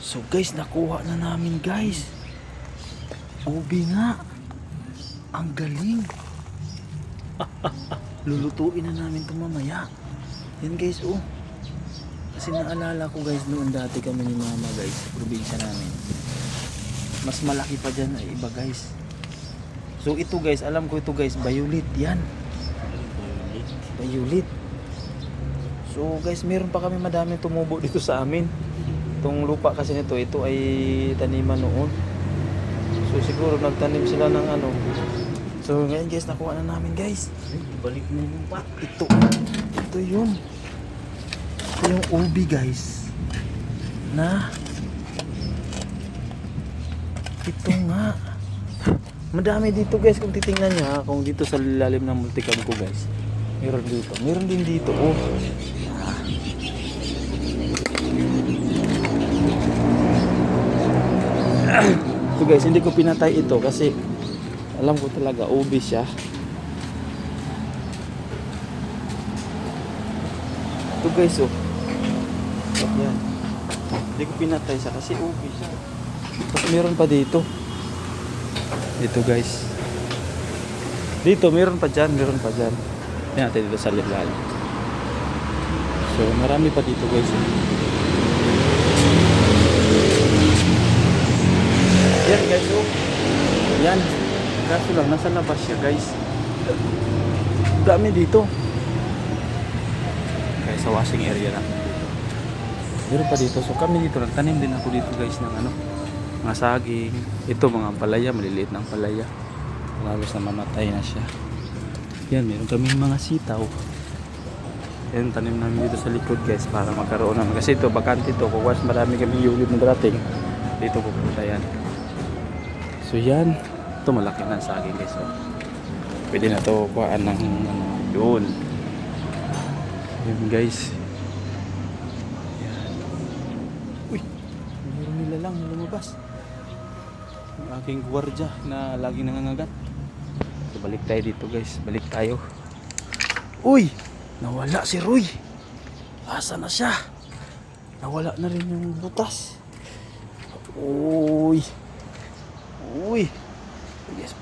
So guys, nakuha na namin guys. Ubi nga. Ang galing. Lulutuin na namin ito mamaya. Yan guys, oh. Kasi naalala ko guys, noon dati kami ni mama guys, sa probinsya namin. Mas malaki pa dyan ay iba guys. So ito guys, alam ko ito guys, violet yan. Violet. So guys, meron pa kami madaming tumubo dito sa amin. Itong lupa kasi nito, ito ay taniman noon. So siguro nagtanim sila ng ano. So ngayon guys, nakuha na namin guys. Balik na yung pa. Ito yun. Ito yung ubi guys. Na ito nga. Madami dito guys kung titingnan nyo ha. Kung dito sa lalim ng multicam ko guys. Meron dito. Meron din dito. Oh. Ito guys, hindi ko pinatay ito kasi alam ko talaga ubi siya. Ito guys, oh. Yan. Hindi ko pinatay siya kasi ubi siya. Tapos meron pa dito. Dito guys. Dito, meron pa dyan. Meron pa dyan. Yan natin dito sa lilalim. So, marami pa dito guys. Yan guys, oh. Yan. Kaso lang, nasa labas siya guys. Dami dito. Kaya sa washing area na. Meron pa dito. So kami dito, nagtanim din ako dito guys ng ano, mga saging. Ito mga palaya, maliliit ng palaya. Halos na mamatay na siya. Yan, meron kami mga sitaw. Yan, tanim namin dito sa likod guys para magkaroon naman. Kasi ito, bakante ito. Kung once marami kami yulid na dating, dito pupunta yan. So yan, ito malaki na sa akin guys. So, pwede na ito kuhaan ng yun. Yan guys. Yan. Uy, meron nila lang na lumabas. Yung aking gwardiya na laging nangangagat. So balik tayo dito guys, balik tayo. Uy, nawala si Roy. Asa na siya? Nawala na rin yung butas. Uy. Uy. Yes.